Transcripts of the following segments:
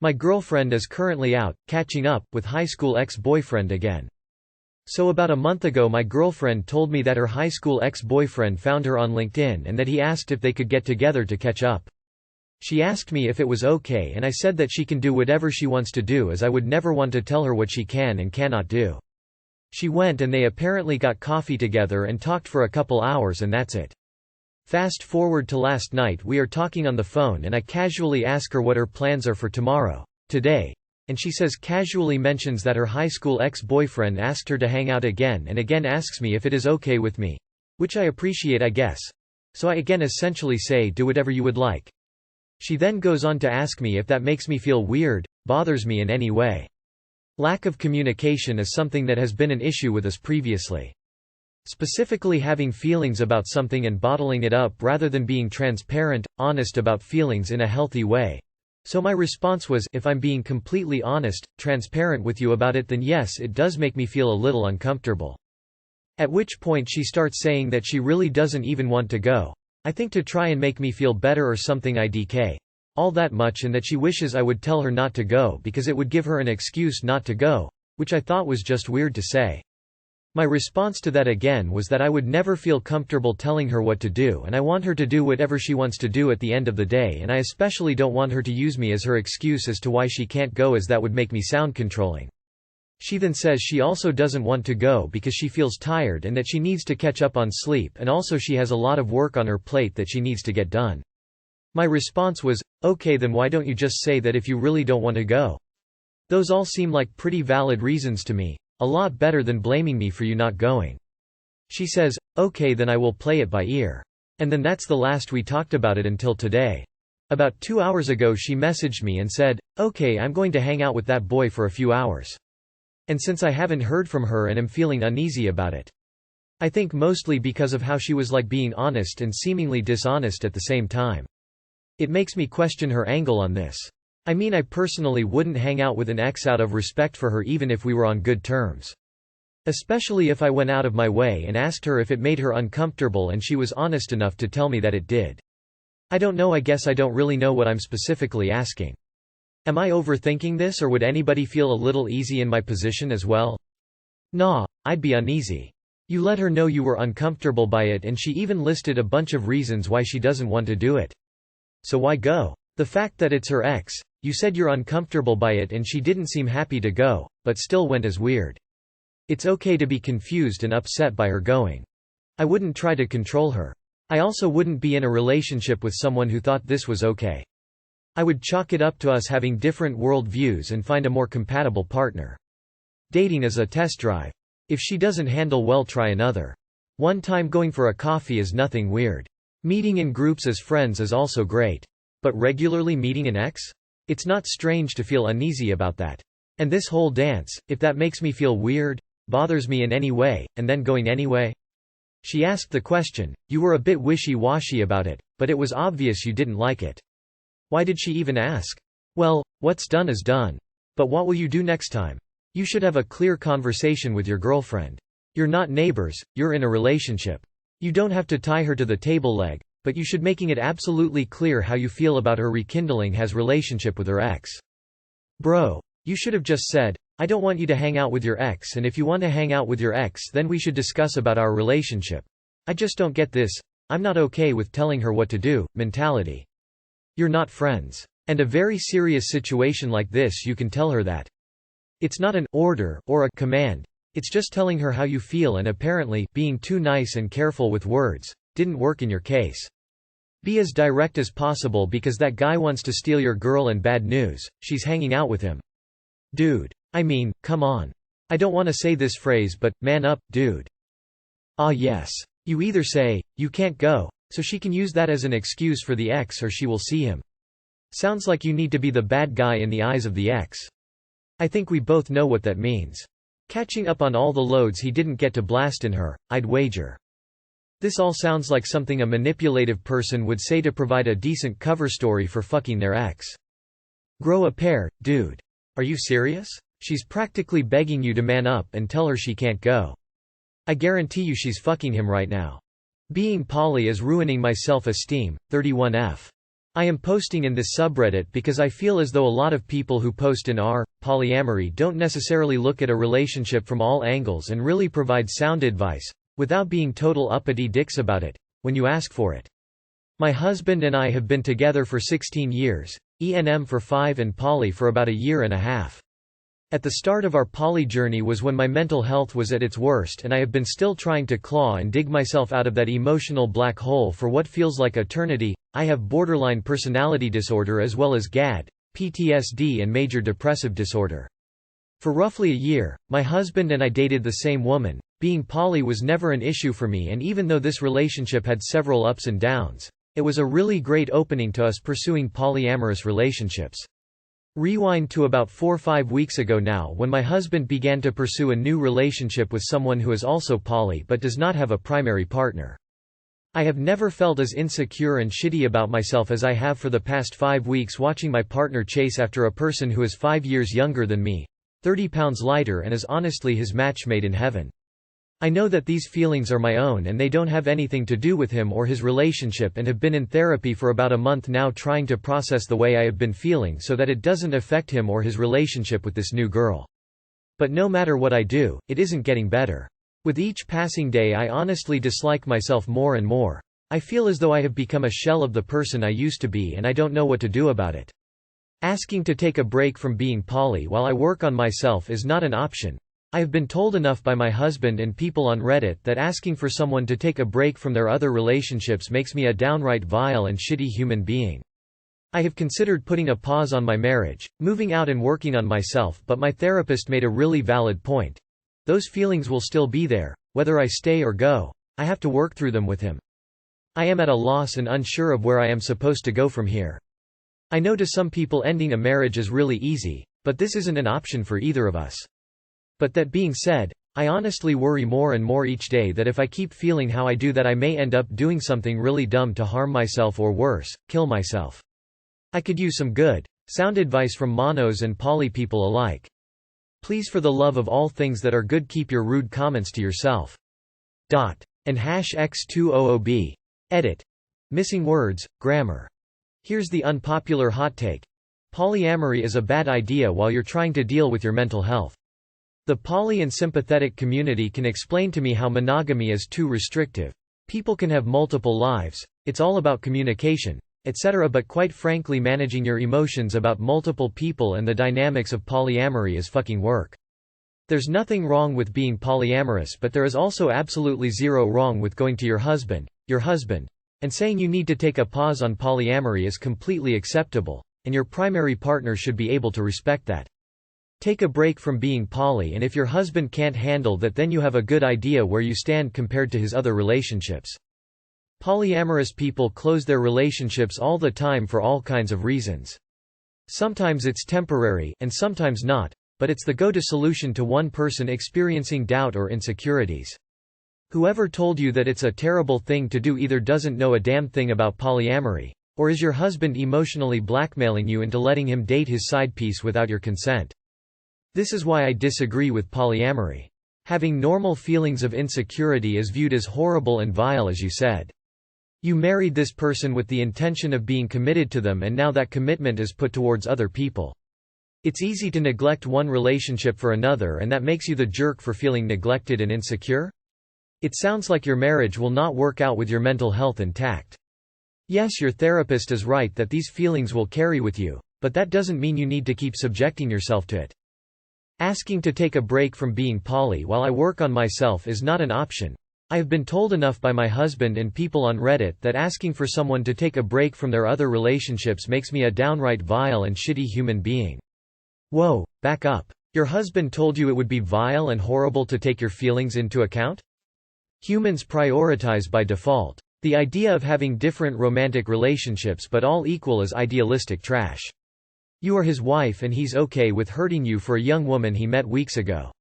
My girlfriend is currently out, catching up, with high school ex-boyfriend again. So about a month ago my girlfriend told me that her high school ex-boyfriend found her on LinkedIn and that he asked if they could get together to catch up. She asked me if it was okay and I said that she can do whatever she wants to do as I would never want to tell her what she can and cannot do. She went and they apparently got coffee together and talked for a couple hours and that's it. Fast forward to last night, we are talking on the phone and I casually ask her what her plans are for tomorrow, today, and she casually mentions that her high school ex-boyfriend asked her to hang out again and again asks me if it is okay with me. Which I appreciate, I guess. So I again essentially say, do whatever you would like. She then goes on to ask me if that makes me feel weird, bothers me in any way. Lack of communication is something that has been an issue with us previously. Specifically having feelings about something and bottling it up rather than being transparent, honest about feelings in a healthy way. So my response was, if I'm being completely honest, transparent with you about it, then yes, it does make me feel a little uncomfortable. At which point she starts saying that she really doesn't even want to go. I think to try and make me feel better or something. IDK. All that much, and that she wishes I would tell her not to go because it would give her an excuse not to go, which I thought was just weird to say. My response to that again was that I would never feel comfortable telling her what to do and I want her to do whatever she wants to do at the end of the day, and I especially don't want her to use me as her excuse as to why she can't go, as that would make me sound controlling. She then says she also doesn't want to go because she feels tired and that she needs to catch up on sleep, and also she has a lot of work on her plate that she needs to get done. My response was, okay, then why don't you just say that if you really don't want to go? Those all seem like pretty valid reasons to me. A lot better than blaming me for you not going. She says, okay, then I will play it by ear. And then that's the last we talked about it until today. About 2 hours ago she messaged me and said, okay, I'm going to hang out with that boy for a few hours. And since I haven't heard from her and am feeling uneasy about it. I think mostly because of how she was like being honest and seemingly dishonest at the same time. It makes me question her angle on this. I mean, I personally wouldn't hang out with an ex out of respect for her even if we were on good terms. Especially if I went out of my way and asked her if it made her uncomfortable and she was honest enough to tell me that it did. I don't know, I guess I don't really know what I'm specifically asking. Am I overthinking this, or would anybody feel a little easy in my position as well? Nah, I'd be uneasy. You let her know you were uncomfortable by it and she even listed a bunch of reasons why she doesn't want to do it. So why go? The fact that it's her ex, you said you're uncomfortable by it and she didn't seem happy to go, but still went, is weird. It's okay to be confused and upset by her going. I wouldn't try to control her. I also wouldn't be in a relationship with someone who thought this was okay. I would chalk it up to us having different world views and find a more compatible partner. Dating is a test drive. If she doesn't handle well, try another. One time going for a coffee is nothing weird. Meeting in groups as friends is also great. But regularly meeting an ex? It's not strange to feel uneasy about that. And this whole dance, if that makes me feel weird, bothers me in any way, and then going anyway? She asked the question, you were a bit wishy-washy about it, but it was obvious you didn't like it. Why did she even ask? Well, what's done is done. But what will you do next time? You should have a clear conversation with your girlfriend. You're not neighbors, you're in a relationship. You don't have to tie her to the table leg, but you should making it absolutely clear how you feel about her rekindling his relationship with her ex. Bro, you should have just said, I don't want you to hang out with your ex, and if you want to hang out with your ex then we should discuss about our relationship. I just don't get this, I'm not okay with telling her what to do, mentality. You're not friends. And a very serious situation like this you can tell her that. It's not an order or a command, it's just telling her how you feel, and apparently, being too nice and careful with words didn't work in your case. Be as direct as possible because that guy wants to steal your girl, and bad news, she's hanging out with him. Dude. I mean, come on. I don't want to say this phrase, but, man up, dude. Ah yes. You either say, you can't go, so she can use that as an excuse for the ex, or she will see him. Sounds like you need to be the bad guy in the eyes of the ex. I think we both know what that means. Catching up on all the loads he didn't get to blast in her, I'd wager. This all sounds like something a manipulative person would say to provide a decent cover story for fucking their ex. Grow a pair, dude. Are you serious? She's practically begging you to man up and tell her she can't go. I guarantee you she's fucking him right now. Being poly is ruining my self-esteem. 31F. I am posting in this subreddit because I feel as though a lot of people who post in polyamory don't necessarily look at a relationship from all angles and really provide sound advice, without being total uppity dicks about it, when you ask for it. My husband and I have been together for 16 years, ENM for 5 and poly for about a year and a half. At the start of our poly journey was when my mental health was at its worst, and I have been still trying to claw and dig myself out of that emotional black hole for what feels like eternity. I have borderline personality disorder as well as GAD, PTSD and major depressive disorder. For roughly a year, my husband and I dated the same woman. Being poly was never an issue for me, and even though this relationship had several ups and downs, it was a really great opening to us pursuing polyamorous relationships. Rewind to about 4 or 5 weeks ago now, when my husband began to pursue a new relationship with someone who is also poly but does not have a primary partner. I have never felt as insecure and shitty about myself as I have for the past 5 weeks watching my partner chase after a person who is 5 years younger than me, 30 pounds lighter, and is honestly his match made in heaven. I know that these feelings are my own and they don't have anything to do with him or his relationship, and have been in therapy for about a month now trying to process the way I have been feeling so that it doesn't affect him or his relationship with this new girl. But no matter what I do, it isn't getting better. With each passing day I honestly dislike myself more and more. I feel as though I have become a shell of the person I used to be, and I don't know what to do about it. Asking to take a break from being poly while I work on myself is not an option. I have been told enough by my husband and people on Reddit that asking for someone to take a break from their other relationships makes me a downright vile and shitty human being. I have considered putting a pause on my marriage, moving out and working on myself, but my therapist made a really valid point. Those feelings will still be there, whether I stay or go. I have to work through them with him. I am at a loss and unsure of where I am supposed to go from here. I know to some people ending a marriage is really easy, but this isn't an option for either of us. But that being said, I honestly worry more and more each day that if I keep feeling how I do that I may end up doing something really dumb to harm myself or worse, kill myself. I could use some good, sound advice from monos and poly people alike. Please, for the love of all things that are good, keep your rude comments to yourself. And #X200B. Edit. Missing words, grammar. Here's the unpopular hot take. Polyamory is a bad idea while you're trying to deal with your mental health. The poly and sympathetic community can explain to me how monogamy is too restrictive. People can have multiple lives, it's all about communication, etc. But quite frankly, managing your emotions about multiple people and the dynamics of polyamory is fucking work. There's nothing wrong with being polyamorous, but there is also absolutely zero wrong with going to your husband, and saying you need to take a pause on polyamory is completely acceptable, and your primary partner should be able to respect that. Take a break from being poly, and if your husband can't handle that, then you have a good idea where you stand compared to his other relationships. Polyamorous people close their relationships all the time for all kinds of reasons. Sometimes it's temporary, and sometimes not, but it's the go-to solution to one person experiencing doubt or insecurities. Whoever told you that it's a terrible thing to do either doesn't know a damn thing about polyamory, or is your husband emotionally blackmailing you into letting him date his side piece without your consent. This is why I disagree with polyamory. Having normal feelings of insecurity is viewed as horrible and vile, as you said. You married this person with the intention of being committed to them, and now that commitment is put towards other people. It's easy to neglect one relationship for another, and that makes you the jerk for feeling neglected and insecure? It sounds like your marriage will not work out with your mental health intact. Yes, your therapist is right that these feelings will carry with you, but that doesn't mean you need to keep subjecting yourself to it. Asking to take a break from being poly while I work on myself is not an option. I have been told enough by my husband and people on Reddit that asking for someone to take a break from their other relationships makes me a downright vile and shitty human being. Whoa, back up. Your husband told you it would be vile and horrible to take your feelings into account? Humans prioritize by default. The idea of having different romantic relationships but all equal is idealistic trash. You are his wife and he's okay with hurting you for a young woman he met weeks ago.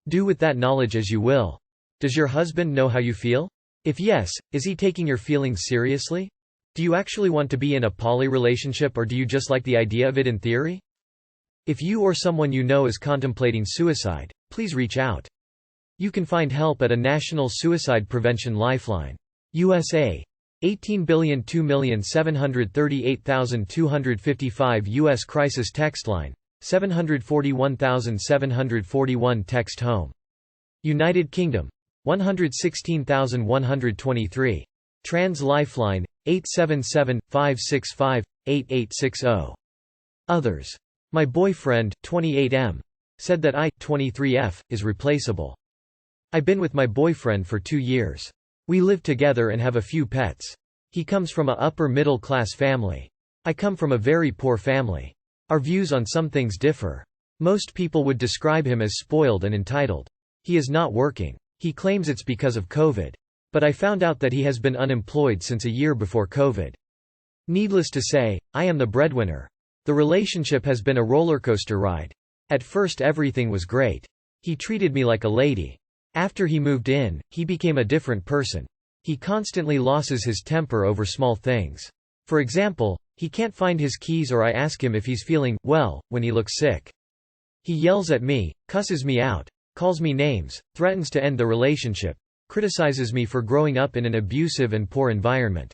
Do with that knowledge as you will. Does your husband know how you feel? If yes, is he taking your feelings seriously? Do you actually want to be in a poly relationship, or do you just like the idea of it in theory? If you or someone you know is contemplating suicide, please reach out. You can find help at a national suicide prevention lifeline. USA. 18,002,738,255 U.S. Crisis Text Line 741,741 Text Home. United Kingdom 116,123. Trans Lifeline 877-565-8860. Others. My boyfriend, 28M, said that I, 23F, is replaceable. I've been with my boyfriend for 2 years. We live together and have a few pets. He comes from a upper middle class family. I come from a very poor family. Our views on some things differ. Most people would describe him as spoiled and entitled. He is not working. He claims it's because of COVID. But I found out that he has been unemployed since a year before COVID. Needless to say, I am the breadwinner. The relationship has been a rollercoaster ride. At first everything was great. He treated me like a lady. After he moved in, he became a different person. He constantly loses his temper over small things. For example, he can't find his keys or I ask him if he's feeling well when he looks sick. He yells at me, cusses me out, calls me names, threatens to end the relationship, criticizes me for growing up in an abusive and poor environment.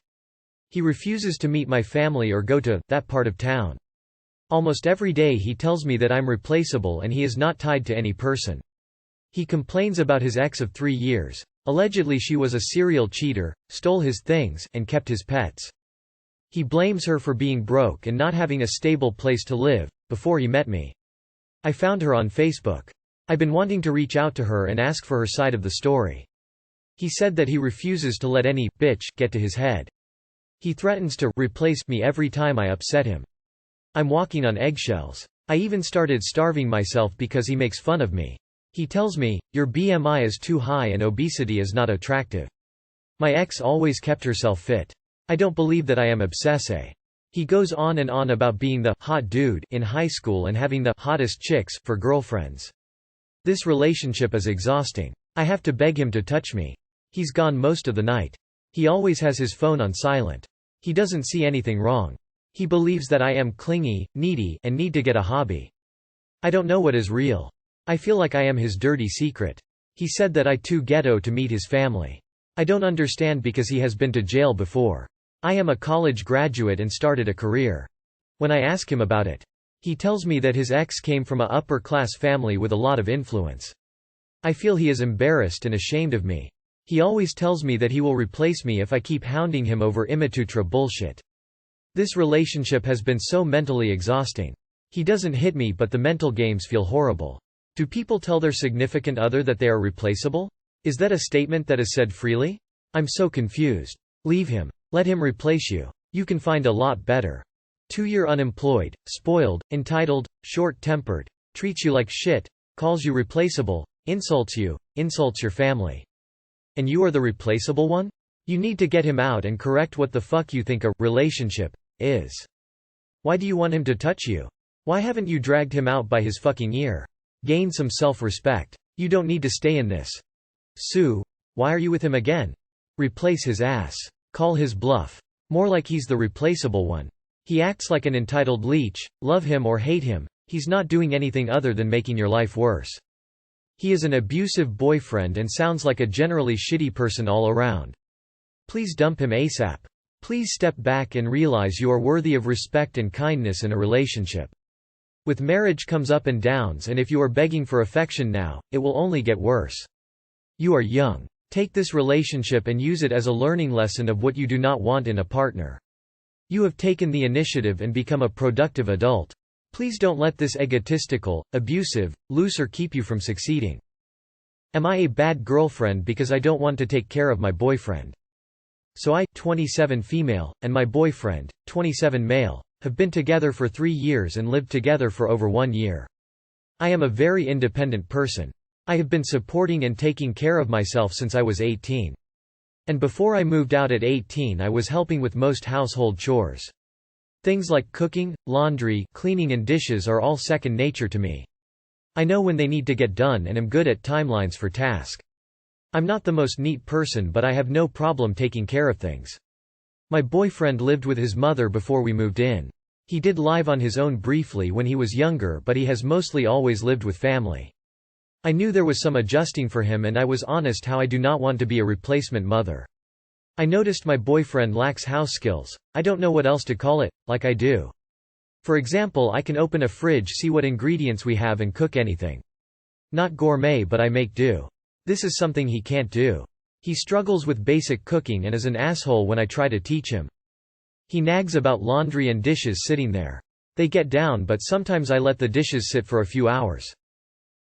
He refuses to meet my family or go to that part of town. Almost every day he tells me that I'm replaceable and he is not tied to any person. He complains about his ex of 3 years. Allegedly she was a serial cheater, stole his things, and kept his pets. He blames her for being broke and not having a stable place to live, before he met me. I found her on Facebook. I've been wanting to reach out to her and ask for her side of the story. He said that he refuses to let any bitch get to his head. He threatens to replace me every time I upset him. I'm walking on eggshells. I even started starving myself because he makes fun of me. He tells me, your BMI is too high and obesity is not attractive. My ex always kept herself fit. I don't believe that I am obsessive. He goes on and on about being the hot dude in high school and having the hottest chicks for girlfriends. This relationship is exhausting. I have to beg him to touch me. He's gone most of the night. He always has his phone on silent. He doesn't see anything wrong. He believes that I am clingy, needy, and need to get a hobby. I don't know what is real. I feel like I am his dirty secret. He said that I too ghetto to meet his family. I don't understand because he has been to jail before. I am a college graduate and started a career. When I ask him about it, he tells me that his ex came from a upper-class family with a lot of influence. I feel he is embarrassed and ashamed of me. He always tells me that he will replace me if I keep hounding him over immature bullshit. This relationship has been so mentally exhausting. He doesn't hit me but the mental games feel horrible. Do people tell their significant other that they are replaceable? Is that a statement that is said freely? I'm so confused. Leave him. Let him replace you. You can find a lot better. 2-year unemployed, spoiled, entitled, short-tempered, treats you like shit, calls you replaceable, insults your family. And you are the replaceable one? You need to get him out and correct what the fuck you think a relationship is. Why do you want him to touch you? Why haven't you dragged him out by his fucking ear? Gain some self-respect. You don't need to stay in this. Sue, why are you with him again? Replace his ass. Call his bluff. More like he's the replaceable one. He acts like an entitled leech. Love him or hate him, he's not doing anything other than making your life worse. He is an abusive boyfriend and sounds like a generally shitty person all around. Please dump him ASAP. Please step back and realize you are worthy of respect and kindness in a relationship. With marriage comes up and downs, and if you are begging for affection now, it will only get worse. You are young. Take this relationship and use it as a learning lesson of what you do not want in a partner. You have taken the initiative and become a productive adult. Please don't let this egotistical, abusive, loser keep you from succeeding. Am I a bad girlfriend because I don't want to take care of my boyfriend? So I, 27 female, and my boyfriend, 27 male, have been together for 3 years and lived together for over 1 year. I am a very independent person. I have been supporting and taking care of myself since I was 18. And before I moved out at 18 I was helping with most household chores. Things like cooking, laundry, cleaning and dishes are all second nature to me. I know when they need to get done and am good at timelines for tasks. I'm not the most neat person but I have no problem taking care of things. My boyfriend lived with his mother before we moved in. He did live on his own briefly when he was younger but he has mostly always lived with family. I knew there was some adjusting for him and I was honest how I do not want to be a replacement mother. I noticed my boyfriend lacks house skills. I don't know what else to call it, like I do. For example, I can open a fridge, see what ingredients we have and cook anything. Not gourmet, but I make do. This is something he can't do. He struggles with basic cooking and is an asshole when I try to teach him. He nags about laundry and dishes sitting there. They get down, but sometimes I let the dishes sit for a few hours.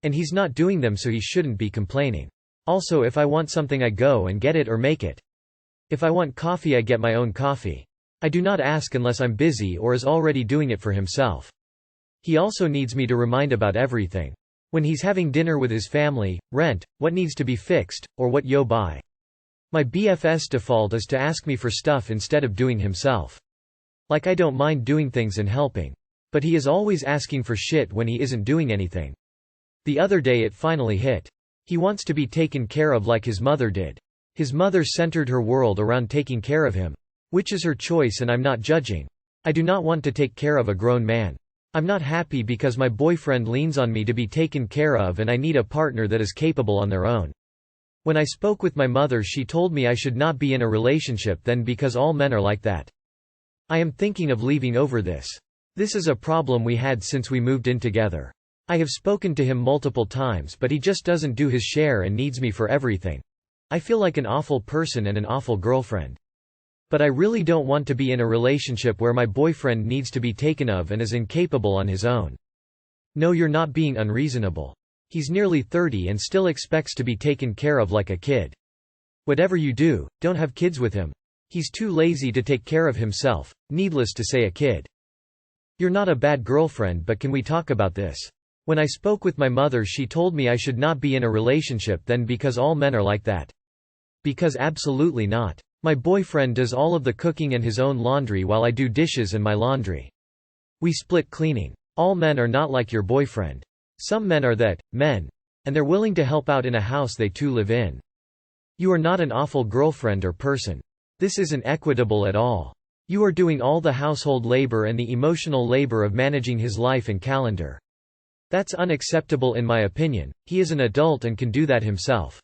And he's not doing them, so he shouldn't be complaining. Also, if I want something I go and get it or make it. If I want coffee I get my own coffee. I do not ask unless I'm busy or is already doing it for himself. He also needs me to remind about everything. When he's having dinner with his family, rent, what needs to be fixed, or what yo buy. My BFS default is to ask me for stuff instead of doing himself. Like I don't mind doing things and helping. But he is always asking for shit when he isn't doing anything. The other day it finally hit. He wants to be taken care of like his mother did. His mother centered her world around taking care of him. Which is her choice and I'm not judging. I do not want to take care of a grown man. I'm not happy because my boyfriend leans on me to be taken care of and I need a partner that is capable on their own. When I spoke with my mother she told me I should not be in a relationship then because all men are like that. I am thinking of leaving over this. This is a problem we had since we moved in together. I have spoken to him multiple times but he just doesn't do his share and needs me for everything. I feel like an awful person and an awful girlfriend. But I really don't want to be in a relationship where my boyfriend needs to be taken of and is incapable on his own. No, you're not being unreasonable. He's nearly 30 and still expects to be taken care of like a kid. Whatever you do, don't have kids with him. He's too lazy to take care of himself, needless to say a kid. You're not a bad girlfriend, but can we talk about this? When I spoke with my mother she told me I should not be in a relationship then because all men are like that. Because absolutely not. My boyfriend does all of the cooking and his own laundry while I do dishes and my laundry. We split cleaning. All men are not like your boyfriend. Some men are that, men. And they're willing to help out in a house they too live in. You are not an awful girlfriend or person. This isn't equitable at all. You are doing all the household labor and the emotional labor of managing his life and calendar. That's unacceptable in my opinion. He is an adult and can do that himself.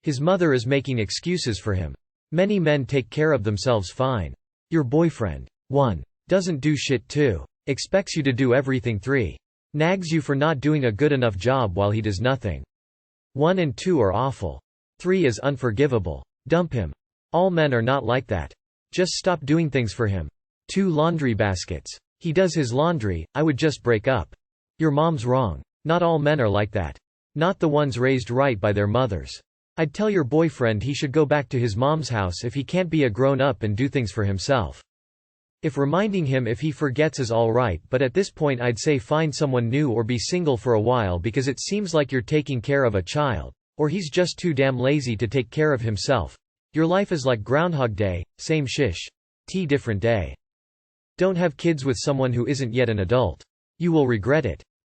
His mother is making excuses for him. Many men take care of themselves fine. Your boyfriend 1. Doesn't do shit 2. Expects you to do everything 3. Nags you for not doing a good enough job while he does nothing. 1 and 2 are awful. 3 is unforgivable. Dump him. All men are not like that. Just stop doing things for him. 2 laundry baskets. He does his laundry, I would just break up. Your mom's wrong. Not all men are like that. Not the ones raised right by their mothers. I'd tell your boyfriend he should go back to his mom's house if he can't be a grown-up and do things for himself. If reminding him if he forgets is alright, but at this point I'd say find someone new or be single for a while because it seems like you're taking care of a child. Or he's just too damn lazy to take care of himself. Your life is like Groundhog Day, same shish. Different day. Don't have kids with someone who isn't yet an adult. You will regret it.